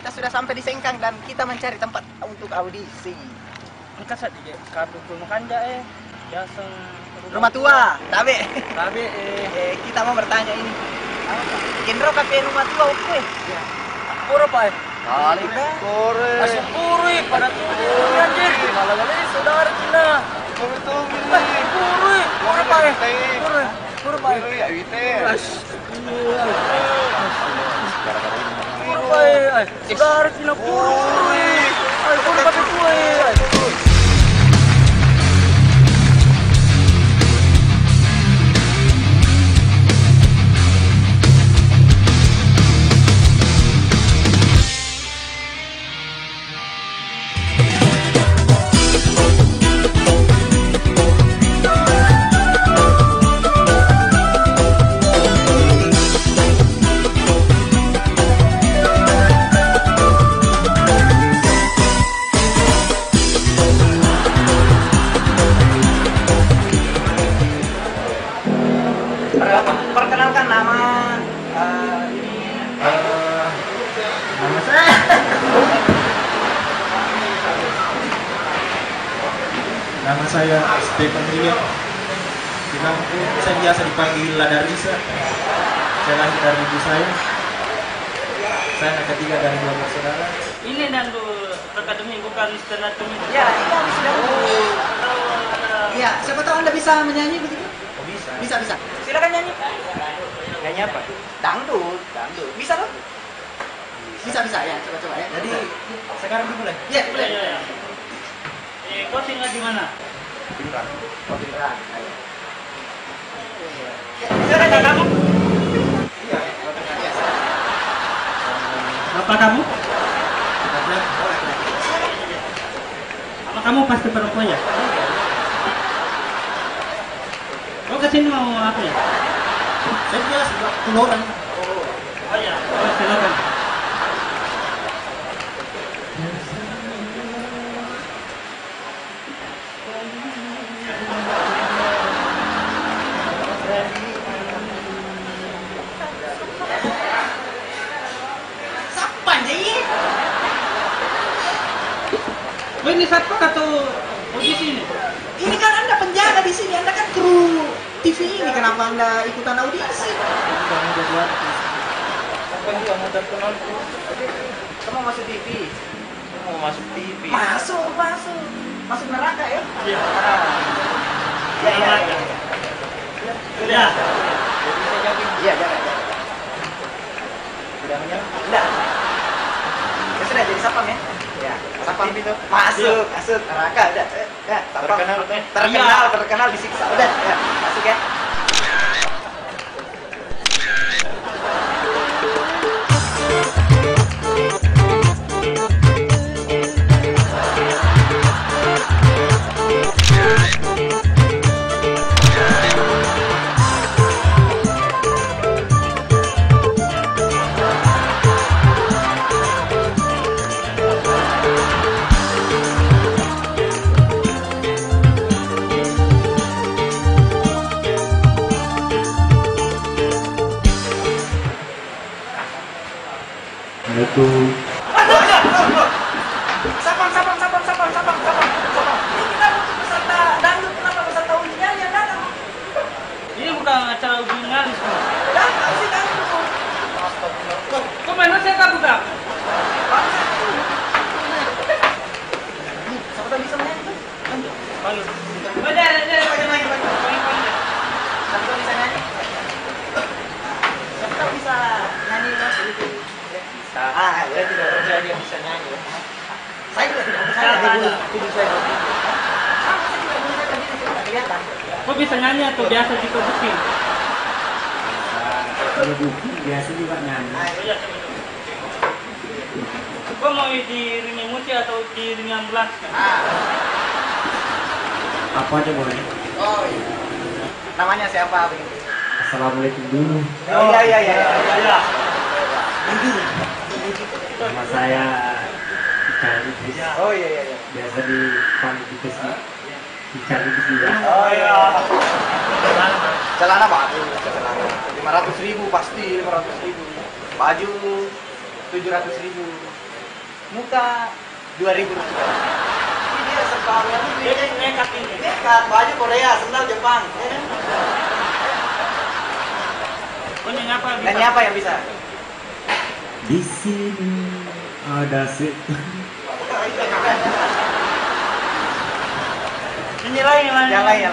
kita sudah sampai di Sengkang dan kita mencari tempat untuk audisi. Angkat saja kartu pemukanja biasa Rumah tua, Tabe. tapi Kita mau bertanya ini. Kendro kakek rumah tua oke? pura pak Kali Kore. masih puri pada tuh anjir malah kali saudara Cina Kore tuh. puri pura pak pura pak Ya wite. pura pak saudara Cina puri pura kakek tua Perkenalkan nama Nama saya. Nama saya Stephen William. Saya biasa dipanggil Ladarisa. Saya lahir dari ibu saya. Saya anak ketiga dari 2 bersaudara. ini dan lu akademi bukan sternatum ya, ini habis sudah. Ya, siapa tahu Anda bisa menyanyi begitu? Oh, bisa. Bisa. Silakan nyanyi. Nyanyi apa? Dangdut. Bisa loh? Bisa ya, coba ya. Jadi sekarang dimulai. Iya, boleh. kau tinggal di mana? Beneran. Oh, beneran. Ayo. Siapa kamu? Iya, biasa. Bapak kamu? Laki-laki. Apa kamu pasti perempuan ya? Kau kesini mau apa ya? Saya biasa keluaran. Oh ya, silakan. Siapa nyanyi? Oh ini siapa atau audisi ini? Ini kan Anda penjaga di sini, Anda kan kru TV ini, kenapa Anda ikutan audisi? Kamu jadi artis. Apa juga mau terkenal? Kamu masuk TV? Mau masuk TV. Masuk neraka ya? Iya. Ya. Ya. Jadi saya jawabin. Iya, jangan. Sudah menyerah. Udah. Ya sudah jadi sapam ya? Ya, sapam TV itu. Masuk neraka udah. Ya, sapam. Terkenal disiksa. Udah, ya, masuk ya. Itu Sapam. Ini kan untuk peserta dangdut, kenapa peserta uji nyanyi yang datang? Ini bukan acara jurnalis. Datang sih dangdut. Kau mana saya tak buka? Siapa tahu bisa menyanyi tuh? Bagus. Siapa tahu bisa nyanyi? Siapa tahu bisa nyanyi mas itu? bisa. Saya tidak percaya dia bisa nyanyi. Saya juga tidak percaya. Tidak ada. Sama saya juga bisa tadi tidak kelihatan. Kau bisa nyanyi atau biasa di booking? Kalau booking biasa juga nyanyi. Kau mau di ring emosi atau di ring ambulans? Apa aja boleh? Oh iya. Namanya siapa begitu? Assalamualaikum dulu. Oh iya. Ya. Nama saya Ikan Iblis. Oh iya. Biasa dipanggil Iblis. Ikan Iblis juga. Oh iya. Celana bagus, celana 500.000 pasti 500.000. Baju 700.000. muka 2.000 rupiah. Ini dia serba Nekat ini. nekat, baju Korea, sendal Jepang. Oh, nyapa bisa. Dan apa yang bisa? Di sini ada sih. Ini lain. Yang lain.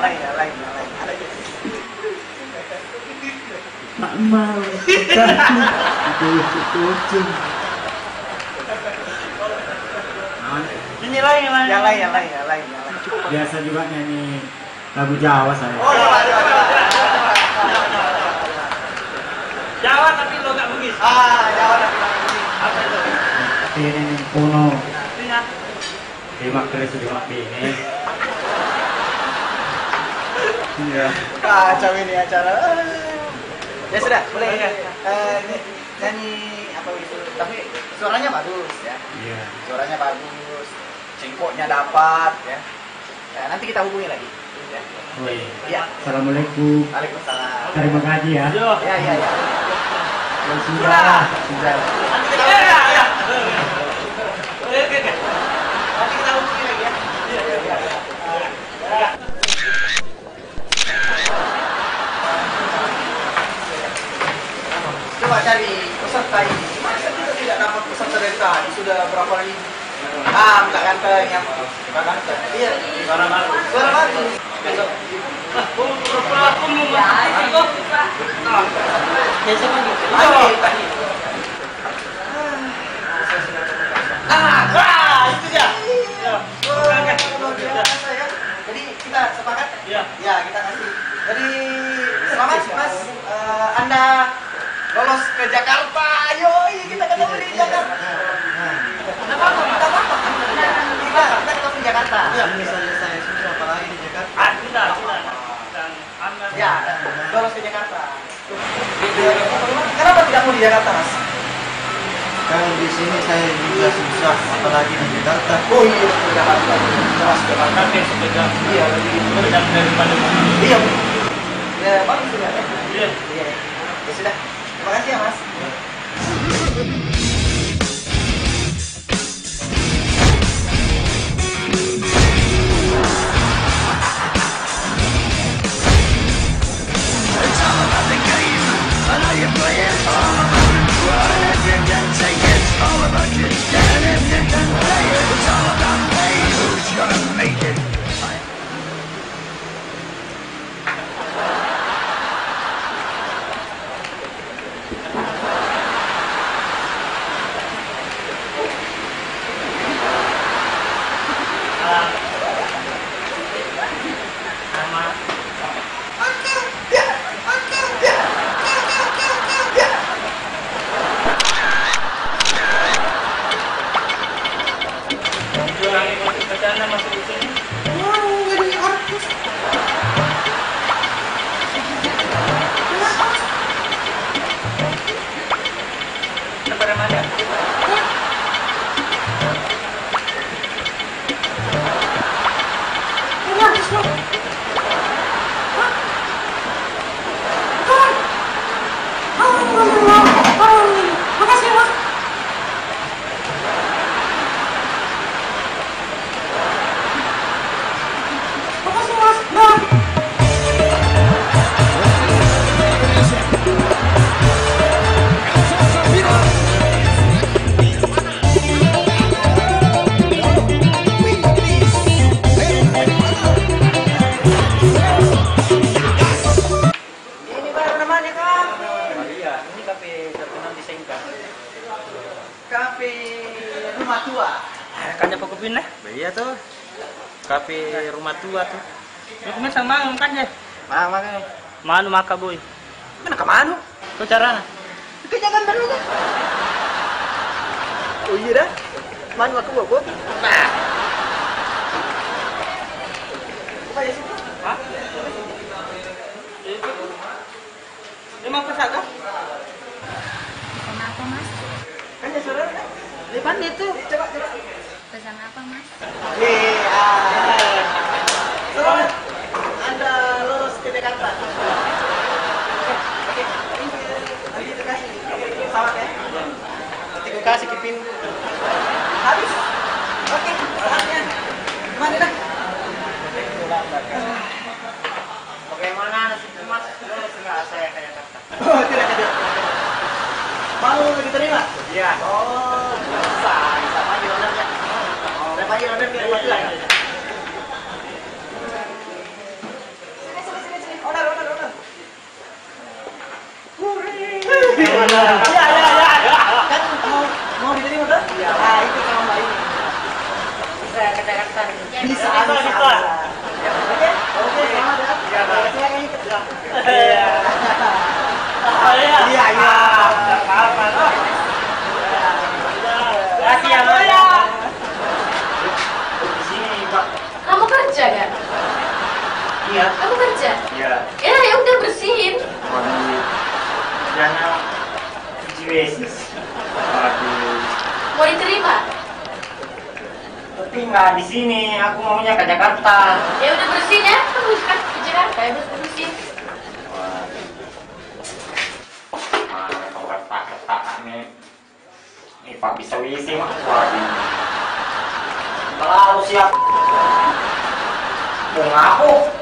Tak mau. Kucing. Ini lain. Yang lain. Biasa juga nyanyi lagu Jawa saya. Oh, coba. Jawa tapi lo gak bugis. Jawa tapi Apa itu? Ini kuno. Artinya Demak terus juga ini. Iya. Kacau ini acara. Ya sudah, boleh Oke. nyanyi apa itu. Tapi suaranya bagus ya. Iya. Suaranya bagus. Cengkoknya dapat ya. Nanti kita hubungi lagi. Ya. Woi. Iya. Assalamualaikum. Waalaikumsalam. Terima kasih ya. Yo. Ya. Sudah. Nanti kita hubungi lagi ya. Iya. Coba cari peserta ini. Masa kita tidak dapat peserta dari tadi? Sudah berapa ribu? Enggak ganteng yang enggak ganteng. Iya. Suara bagus. Aku mau makan aku. Biasa panggil. Tadi. Itu dia. Luar biasa ya. Jadi kita sepakat? Iya. Ya, kita kasih. Jadi selamat Mas, Anda lolos ke Jakarta. Yoi, kita ketemu di Jakarta. Kita ketemu di Jakarta. Misalnya saya susah apalagi di Jakarta. Sudah. Dan Anda. Ya, lolos ke Jakarta. Kenapa tidak mau di Jakarta, Mas? Kan di sini saya juga susah apalagi di Jakarta. Oh iya, ke Jakarta. Jelas ke Jakarta. Nanti sepeda. Iya, lebih Sepeda dari Bandung. Iya. Ya, bagus ya. Iya. Iya. Ya sudah. Terima kasih ya, Mas. Masuk di sini. Pada mana? Ini baru namanya kafe. Iya, ini kafe terkenal di Sengkang. Kafe rumah tua. Kan apa kupin lah? Iya tuh. Kafe rumah tua tuh. Lu kemarin sama makan ya? Makanya. Manu maka boy. Mana ke mana? Kau caranya? Ke Jakarta dulu kan? Oh iya dah. Manu aku bawa. Nah. Apa ya sih? Hah? Itu. Emang pesaka? Kenapa mas? Kan ya saudara kan? Depan itu. Coba. Pesan apa mas? Selamat Anda lulus ke Jakarta. Oke. Nanti itu kasih. Selamat ya. Nanti gue kasih ke PIN. habis. Oke, saatnya. Gimana dah? Bagaimana nasib Mas? Lulus nggak saya kayak kata? Oh, tidak. Mau diterima? Iya. Oh, bisa maju ownernya. Saya maju owner biar majuan. Sini. Owner. Ya. Kan mau diterima tuh? Iya. Nah, itu kamu mbak ini. Saya ke Jakarta. Bisa. Oke, selamat ya. Iya, Pak. Silakan ikut. Iya. Iya. Apa? Kasih ya, Mas. Di sini, Pak. Kamu kerja kan? Iya. Kamu kerja? Iya. Ya udah bersihin. Waduh. Kerjanya cuci WC. Waduh. Mau diterima? Tapi nggak di sini. Aku maunya ke Jakarta. Ya udah bersihin ya. Kamu kan ke Jakarta ya bersihin. Mana kau retak nih? Ini Pak bisa WC mah. Waduh. Kalau siap. Mau ngaku.